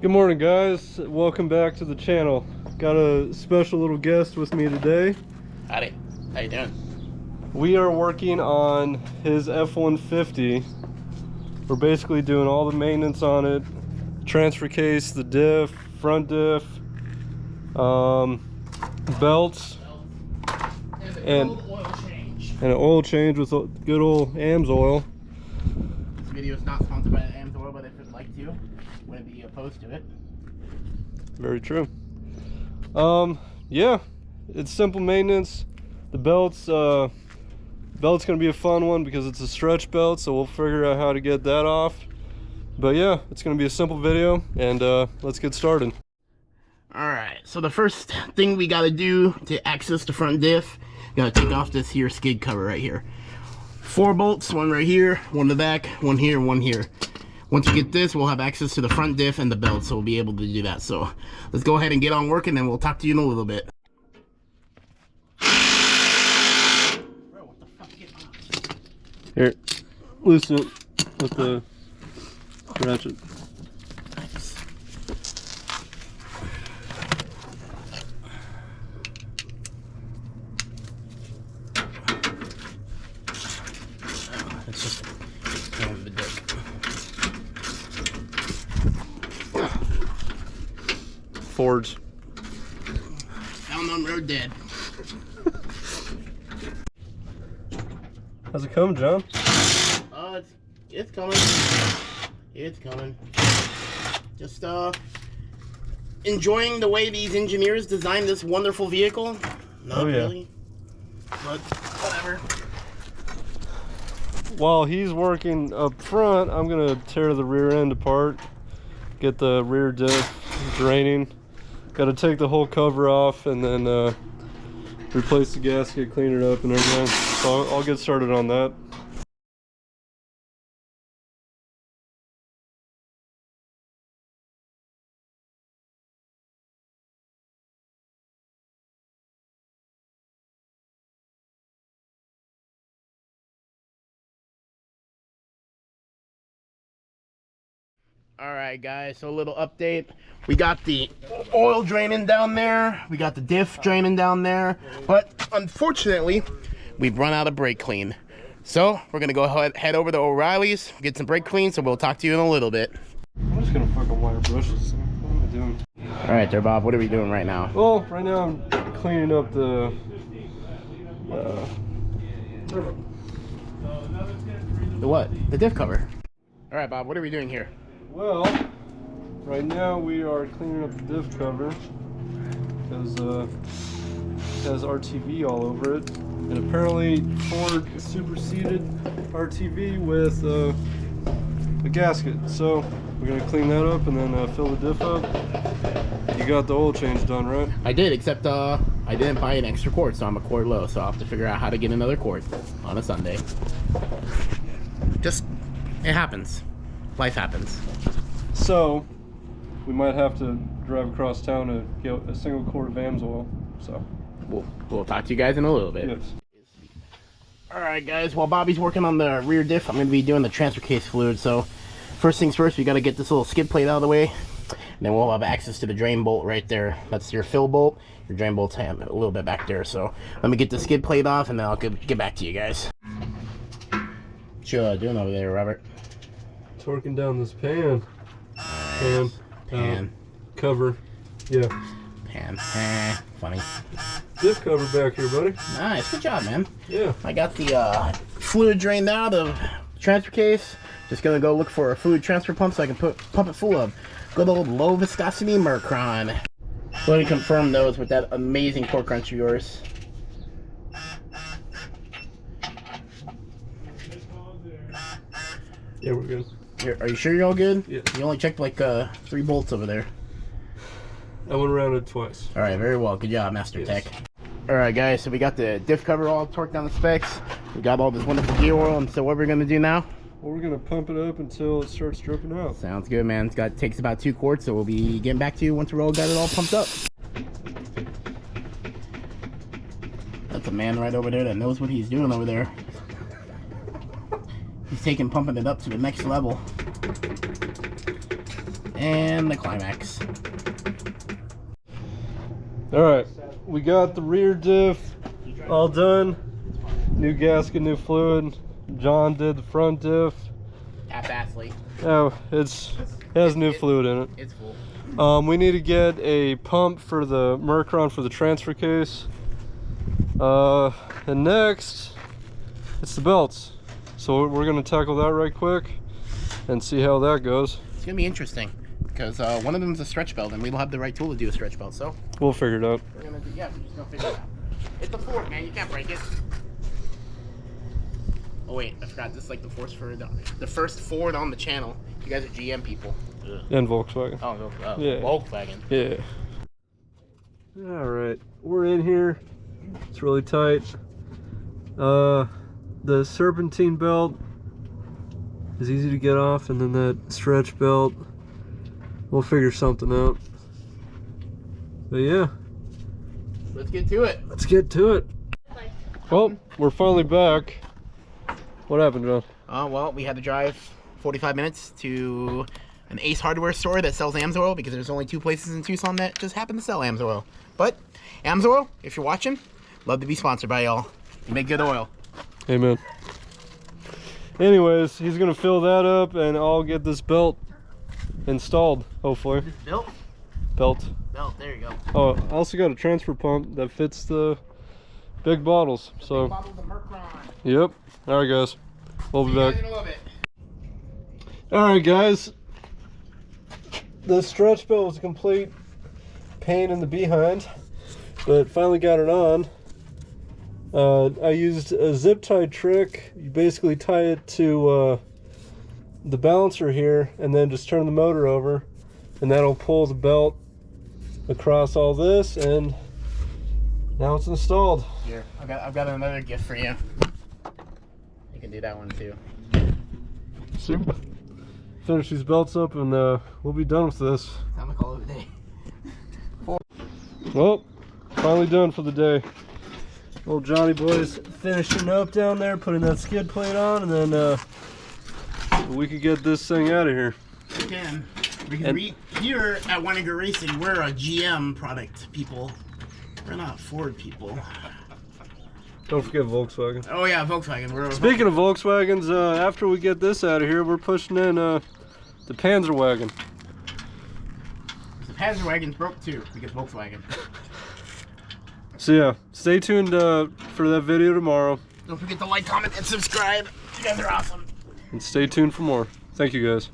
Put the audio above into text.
Good morning, guys. Welcome back to the channel. Got a special little guest with me today. Howdy. How you doing? We are working on his F-150. We're basically doing all the maintenance on it. Transfer case, the diff, front diff, belts, and an oil change with good old AMSOIL. This video is not sponsored by AMSOIL, but if you'd like to, wouldn't be opposed to it. Very true. Yeah, it's simple maintenance. The belt's gonna be a fun one because it's a stretch belt, so we'll figure out how to get that off. But yeah, it's gonna be a simple video, and let's get started. Alright, so the first thing we gotta do to access the front diff, gotta take off this here skid cover right here. 4 bolts, one right here, one in the back, one here, one here. Once we get this, we'll have access to the front diff and the belt, so we'll be able to do that. So let's go ahead and get on work, and then we'll talk to you in a little bit. Bro, what the fuck? Get off. Here, loosen it with the ratchet. Nice. It's just kind of the dick. Forge. Down on road dead. How's it coming, John? It's coming. It's coming. Just enjoying the way these engineers designed this wonderful vehicle. Not really, but whatever. While he's working up front, I'm gonna tear the rear end apart, get the rear diff draining. Got to take the whole cover off and then replace the gasket, clean it up and everything. So I'll get started on that. Alright guys, so a little update. We got the oil draining down there, we got the diff draining down there, but unfortunately we've run out of brake clean. So we're gonna go ahead, head over to O'Reilly's, get some brake clean, so we'll talk to you in a little bit. I'm just gonna fucking wire brushes. What am I doing? Alright there, Bob, what are we doing right now? Well, right now I'm cleaning up the what? The diff cover. Alright Bob, what are we doing here? Well, right now we are cleaning up the diff cover because it has RTV all over it, and apparently Ford superseded RTV with a gasket. So we're gonna clean that up and then fill the diff up. You got the oil change done, right? I did, except I didn't buy an extra quart, so I'm a quart low. So I'll have to figure out how to get another quart on a Sunday. Just, it happens. Life happens. So we might have to drive across town to get a single quart of AMSOIL. So we'll talk to you guys in a little bit. Yes. Alright guys, while Bobby's working on the rear diff, I'm going to be doing the transfer case fluid. So first things first, we got to get this little skid plate out of the way, and then we'll have access to the drain bolt right there. That's your fill bolt. Your drain bolt's a little bit back there. So let me get the skid plate off, and then I'll get back to you guys. What you doing over there, Robert? Torquing down this pan. Pan. Cover. Yeah. Pan. Funny. Diff cover back here, buddy. Nice. Good job, man. Yeah. I got the fluid drained out of the transfer case. Just gonna go look for a fluid transfer pump so I can pump it full of good old low viscosity Mercron. Let me confirm those with that amazing torque wrench of yours. Yeah, we're good. Are you sure you're all good? Yeah. You only checked like 3 bolts over there. I went around it twice. All right, very well. Good job, Master Yes. Tech. All right, guys. So we got the diff cover all torqued down the specs. We got all this wonderful gear oil, and so what we're gonna do now? Well, we're gonna pump it up until it starts dripping out. Sounds good, man. Takes about 2 quarts, so we'll be getting back to you once we're all got it all pumped up. That's a man right over there that knows what he's doing over there. He's pumping it up to the next level. And the climax. Alright, we got the rear diff all done. New gasket, new fluid. John did the front diff. Half-assly. Oh, it has new fluid in it. It's full. We need to get a pump for the Mercron for the transfer case. And next, it's the belts. So we're gonna tackle that right quick and see how that goes. It's gonna be interesting because one of them is a stretch belt, and we don't have the right tool to do a stretch belt. So we'll figure it out. we're just gonna figure it out. It's a Ford, man. You can't break it. Oh wait, I forgot. This is like the first Ford on the channel. You guys are GM people. And Volkswagen. Oh, yeah. Volkswagen. Yeah. All right, we're in here. It's really tight. The serpentine belt is easy to get off, and then that stretch belt, we'll figure something out. But yeah, Let's get to it. let's get to it. Well, we're finally back. What happened, John? Well, we had to drive 45 minutes to an Ace Hardware store that sells AMSOIL, because there's only 2 places in Tucson that just happen to sell AMSOIL. But AMSOIL, if you're watching, love to be sponsored by y'all. You make good oil. Amen. Anyways, he's gonna fill that up, and I'll get this belt installed, hopefully. Belt? Belt. There you go. Oh, I also got a transfer pump that fits the big bottles. So, Bottle of Mercron. yep. All right, guys. We'll be See you guys back. in a little bit. All right, guys. The stretch belt was a complete pain in the behind, but finally got it on. I used a zip tie trick. You basically tie it to the balancer here, and then just turn the motor over, and that'll pull the belt across all this, and now it's installed. Here, I've got another gift for you. You can do that one too. Super. Finish these belts up, and we'll be done with this. Time to call it a day. Well, finally done for the day. Old Johnny boy's finishing up down there, putting that skid plate on, and then we could get this thing out of here. We can. Because here at Wenninger Racing, we're a GM product people. We're not Ford people. Don't forget Volkswagen. Oh yeah, Volkswagen. Speaking of Volkswagens, after we get this out of here, we're pushing in the Panzerwagen. The Panzerwagen's broke too, because Volkswagen. So yeah, stay tuned for that video tomorrow. Don't forget to like, comment, and subscribe. You guys are awesome. And stay tuned for more. Thank you, guys.